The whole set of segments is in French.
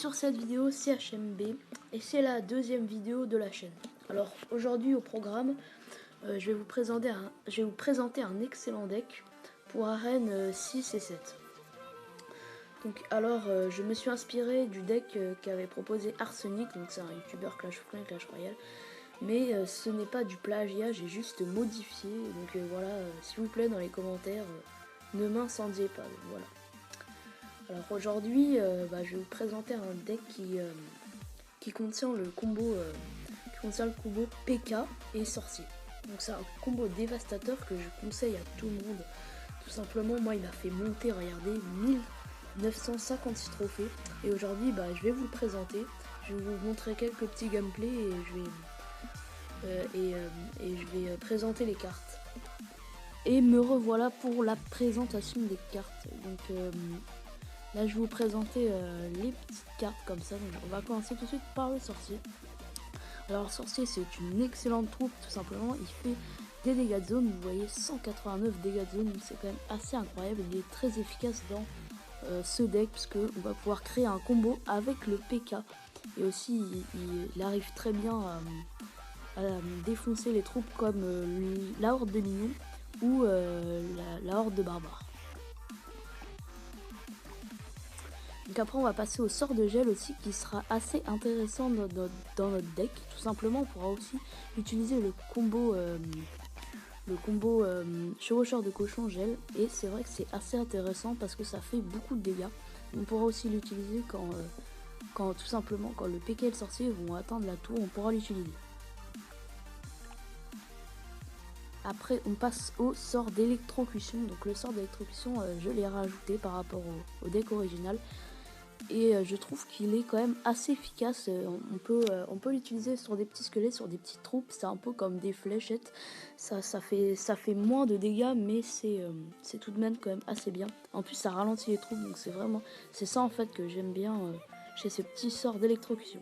sur cette vidéo, c'est HMB et c'est la deuxième vidéo de la chaîne. Alors aujourd'hui au programme, je vais vous présenter un excellent deck pour arène 6 et 7. Donc alors je me suis inspiré du deck qu'avait proposé Arsenic, donc c'est un youtubeur Clash of Clans, Clash Royale. Mais ce n'est pas du plagiat, j'ai juste modifié. Donc voilà, s'il vous plaît dans les commentaires, ne m'incendiez pas. Voilà. Alors aujourd'hui, je vais vous présenter un deck qui contient le combo PK et sorcier. Donc c'est un combo dévastateur que je conseille à tout le monde. Tout simplement, moi il m'a fait monter, regardez, 1956 trophées. Et aujourd'hui, je vais vous le présenter. Je vais vous montrer quelques petits gameplays et je vais présenter les cartes. Et me revoilà pour la présentation des cartes. Donc là je vais vous présenter les petites cartes comme ça. Donc on va commencer tout de suite par le sorcier. Alors le sorcier c'est une excellente troupe tout simplement. Il fait des dégâts de zone. Vous voyez 189 dégâts de zone. C'est quand même assez incroyable. Il est très efficace dans ce deck parce qu'on va pouvoir créer un combo avec le PK. Et aussi il arrive très bien à défoncer les troupes comme la horde de minions ou la horde de barbares. Donc après on va passer au sort de gel aussi qui sera assez intéressant dans notre deck. Tout simplement on pourra aussi utiliser le combo chevaucheur de cochon gel, et c'est vrai que c'est assez intéressant parce que ça fait beaucoup de dégâts. On pourra aussi l'utiliser quand tout simplement quand le PK et le sorcier vont atteindre la tour, on pourra l'utiliser. Après on passe au sort d'électrocution. Donc le sort d'électrocution je l'ai rajouté par rapport au deck original et je trouve qu'il est quand même assez efficace. On peut l'utiliser sur des petits squelettes, sur des petites troupes. C'est un peu comme des fléchettes, ça fait moins de dégâts, mais c'est tout de même quand même assez bien. En plus ça ralentit les troupes, donc c'est ça en fait que j'aime bien chez ces petits sorts d'électrocution.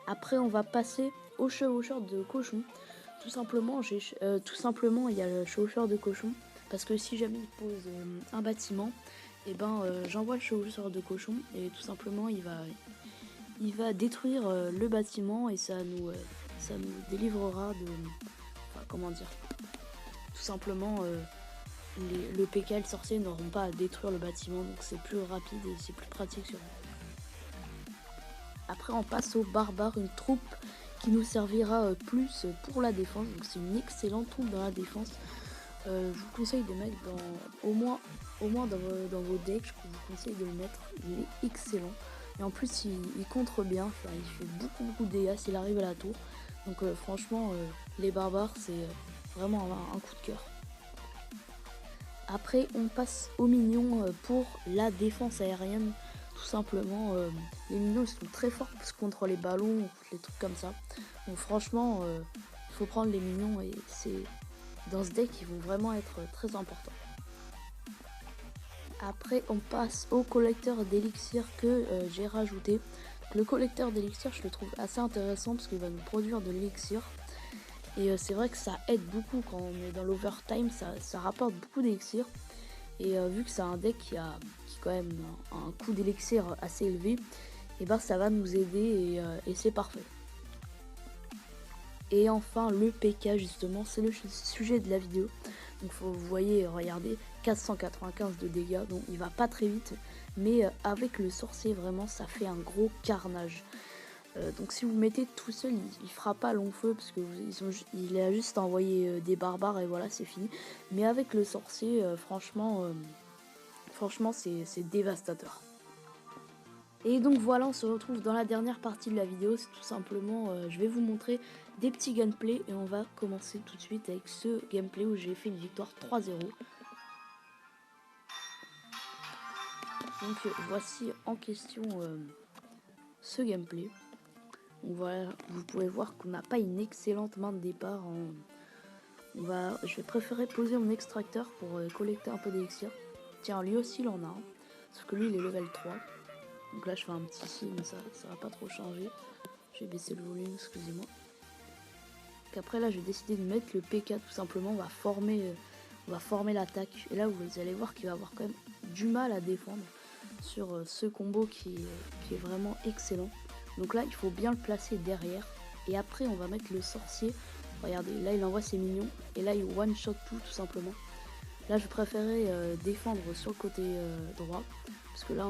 Après on va passer au chevaucheur de cochon. Tout simplement il y a le chevaucheur de cochon parce que si jamais il pose un bâtiment, et j'envoie le chevaucheur de cochon et tout simplement il va détruire le bâtiment et ça nous délivrera de, enfin, comment dire, tout simplement le PK et le sorcier n'auront pas à détruire le bâtiment, donc c'est plus rapide et c'est plus pratique sur nous. Après on passe au barbare, une troupe qui nous servira plus pour la défense. Donc c'est une excellente troupe dans la défense. Je vous conseille de mettre au moins dans vos decks, je vous conseille de le mettre. Il est excellent. Et en plus il contre bien, enfin, il fait beaucoup de dégâts s'il arrive à la tour. Donc franchement les barbares c'est vraiment un coup de cœur. Après on passe aux minions pour la défense aérienne. Tout simplement les minions ils sont très forts contre les ballons, les trucs comme ça. Donc franchement il faut prendre les minions et c'est dans ce deck ils vont vraiment être très importants. Après on passe au collecteur d'élixir que j'ai rajouté. Donc, le collecteur d'élixir je le trouve assez intéressant parce qu'il va nous produire de l'élixir. Et c'est vrai que ça aide beaucoup quand on est dans l'overtime, ça rapporte beaucoup d'élixir. Et vu que c'est un deck qui a quand même un coût d'élixir assez élevé, et ça va nous aider et c'est parfait. Et enfin le PK justement, c'est le sujet de la vidéo. Donc vous voyez, regardez, 495 de dégâts, donc il va pas très vite, mais avec le sorcier vraiment ça fait un gros carnage. Donc si vous mettez tout seul, il fera pas long feu parce que il a juste envoyé des barbares et voilà c'est fini. Mais avec le sorcier, franchement c'est dévastateur. Et donc voilà, on se retrouve dans la dernière partie de la vidéo. C'est tout simplement, je vais vous montrer des petits gameplays et on va commencer tout de suite avec ce gameplay où j'ai fait une victoire 3-0. Donc voici en question ce gameplay. Donc voilà, vous pouvez voir qu'on n'a pas une excellente main de départ. Je vais préférer poser mon extracteur pour collecter un peu d'élixir. Tiens, lui aussi il en a un, sauf que lui il est level 3. Donc là je fais un petit signe, ça va pas trop changer. Je vais baisser le volume, excusez-moi. Après là je vais décider de mettre le PK tout simplement. On va former l'attaque. Et là vous allez voir qu'il va avoir quand même du mal à défendre. sur ce combo qui est vraiment excellent. Donc là il faut bien le placer derrière et après on va mettre le sorcier. Regardez, là il envoie ses minions et là il one shot tout simplement. Là je préférais défendre sur le côté droit parce que là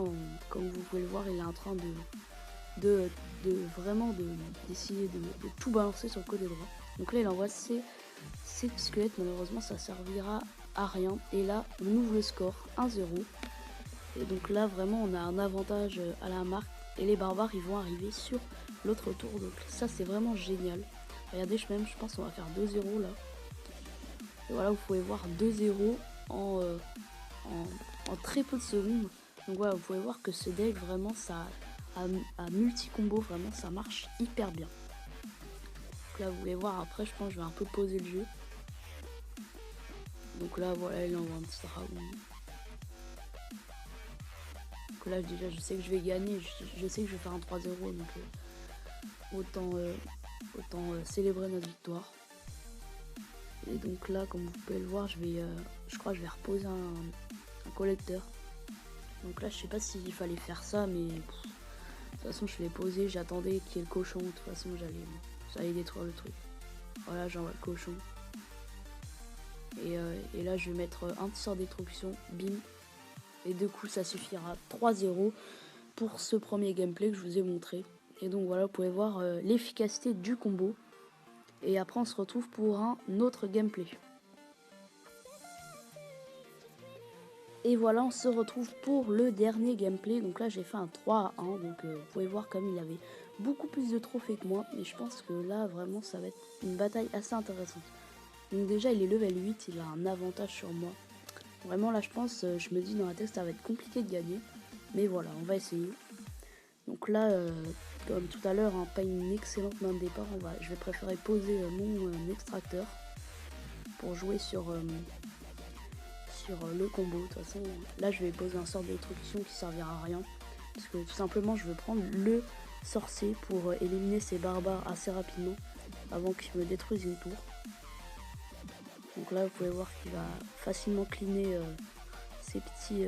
comme vous pouvez le voir il est en train vraiment d'essayer de tout balancer sur le côté droit. Donc là il envoie ses squelettes, malheureusement ça servira à rien. Et là on ouvre le score 1-0. Et donc là vraiment on a un avantage à la marque et les barbares ils vont arriver sur l'autre tour. Donc ça c'est vraiment génial. Regardez, je pense qu'on va faire 2-0 là. Et voilà, vous pouvez voir 2-0 en très peu de secondes. Donc voilà, vous pouvez voir que ce deck vraiment ça à multi-combo, vraiment ça marche hyper bien. Donc là vous pouvez voir, après je pense que je vais un peu poser le jeu. Donc là voilà, il envoie un petit dragon. Donc là déjà je sais que je vais gagner, je sais que je vais faire un 3-0, donc autant célébrer notre victoire. Et donc là comme vous pouvez le voir, je crois que je vais reposer un collecteur. Donc là je sais pas s'il fallait faire ça, mais de toute façon je l'ai posé, j'attendais qu'il y ait le cochon, de toute façon j'allais détruire le truc. Voilà, j'envoie le cochon. Et là je vais mettre un petit sort d'extraction, bim. Et du coup ça suffira. 3-0 pour ce premier gameplay que je vous ai montré. Et donc voilà, vous pouvez voir l'efficacité du combo. Et après on se retrouve pour un autre gameplay. Et voilà, on se retrouve pour le dernier gameplay. Donc là j'ai fait un 3-1. Donc vous pouvez voir comme il avait beaucoup plus de trophées que moi. Mais je pense que là vraiment ça va être une bataille assez intéressante. Donc déjà il est level 8, il a un avantage sur moi. Vraiment là je pense, je me dis dans la tête ça va être compliqué de gagner. Mais voilà, on va essayer. Donc là, comme tout à l'heure, pas une excellente main de départ. Je vais préférer poser mon extracteur pour jouer sur le combo. De toute façon, là je vais poser un sort d'électrocution qui servira à rien. Parce que tout simplement je veux prendre le sorcier pour éliminer ces barbares assez rapidement avant qu'ils me détruisent une tour. Donc là vous pouvez voir qu'il va facilement cleaner ces petits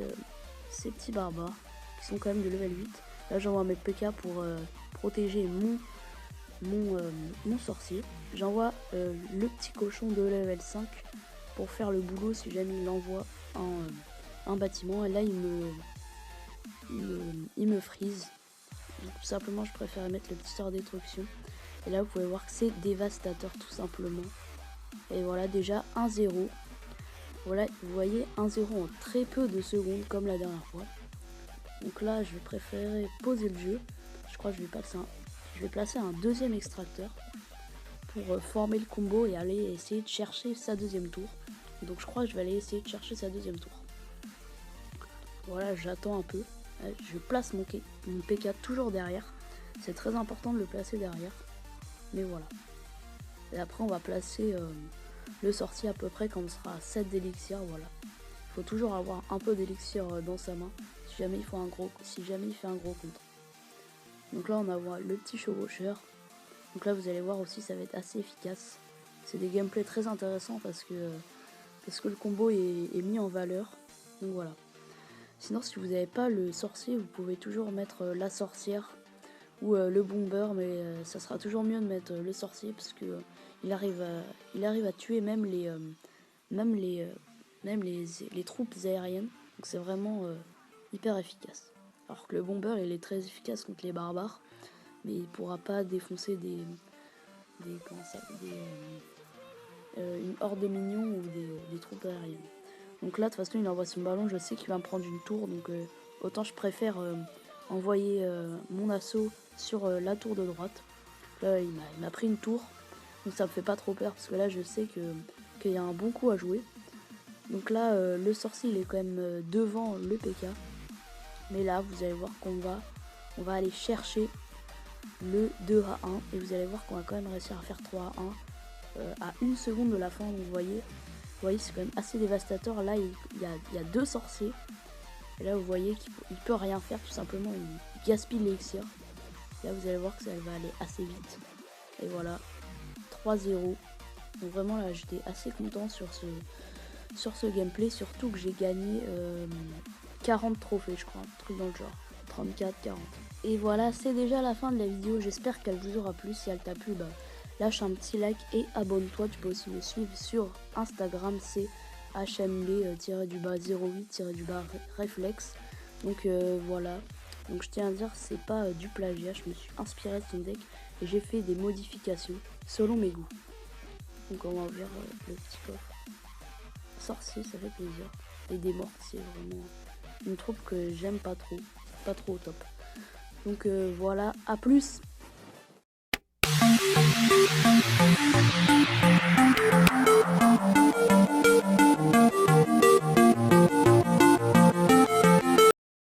barbares qui sont quand même de level 8. Là j'envoie mes PK pour protéger mon sorcier. J'envoie le petit cochon de level 5 pour faire le boulot si jamais il envoie un bâtiment. Et là il me freeze. Donc, tout simplement je préfère mettre le petit sort d'instruction. Et là vous pouvez voir que c'est dévastateur tout simplement. Et voilà déjà 1-0. Voilà, vous voyez 1-0 en très peu de secondes comme la dernière fois. Donc là je vais préférer poser le jeu. Je crois que je vais placer un deuxième extracteur pour former le combo et aller essayer de chercher sa deuxième tour. Donc je crois que je vais aller essayer de chercher sa deuxième tour. Voilà, j'attends un peu. Je place mon PK toujours derrière. C'est très important de le placer derrière. Mais voilà. Et après on va placer le sorcier à peu près quand on sera à 7 d'élixir. Voilà. Il faut toujours avoir un peu d'élixir dans sa main si jamais il fait un gros contre. Donc là on a le petit chevaucheur. Donc là vous allez voir aussi ça va être assez efficace. C'est des gameplays très intéressants parce que le combo est mis en valeur. Donc voilà. Sinon si vous n'avez pas le sorcier, vous pouvez toujours mettre la sorcière ou le bomber, mais ça sera toujours mieux de mettre le sorcier parce que il arrive à tuer même les troupes aériennes. Donc c'est vraiment hyper efficace. Alors que le bomber il est très efficace contre les barbares, mais il pourra pas défoncer une horde de minions ou des troupes aériennes. Donc là de toute façon il envoie son ballon, je sais qu'il va me prendre une tour, donc autant je préfère envoyer mon assaut sur la tour de droite. Là il m'a pris une tour, donc ça me fait pas trop peur parce que là je sais qu'il y a un bon coup à jouer. Donc là le sorcier il est quand même devant le PK, mais là vous allez voir qu'on va aller chercher le 2-1 et vous allez voir qu'on va quand même réussir à faire 3-1 à 1 seconde de la fin. Donc vous voyez c'est quand même assez dévastateur. Là il y a 2 sorciers et là vous voyez qu'il peut rien faire, tout simplement il gaspille l'élixir. Là vous allez voir que ça va aller assez vite. Et voilà, 3-0. Donc vraiment là j'étais assez content sur ce gameplay, surtout que j'ai gagné 40 trophées, je crois, un truc dans le genre. 34, 40. Et voilà, c'est déjà la fin de la vidéo. J'espère qu'elle vous aura plu. Si elle t'a plu, lâche un petit like et abonne-toi. Tu peux aussi me suivre sur Instagram, c'est hmb-08-réflexe. Donc voilà. Donc je tiens à dire, c'est pas du plagiat. Je me suis inspiré de son deck et j'ai fait des modifications selon mes goûts. Donc on va ouvrir le petit coffre. Sorcier, ça fait plaisir. Et des mortiers, vraiment une troupe que j'aime pas trop. Pas trop au top. Donc voilà, à plus.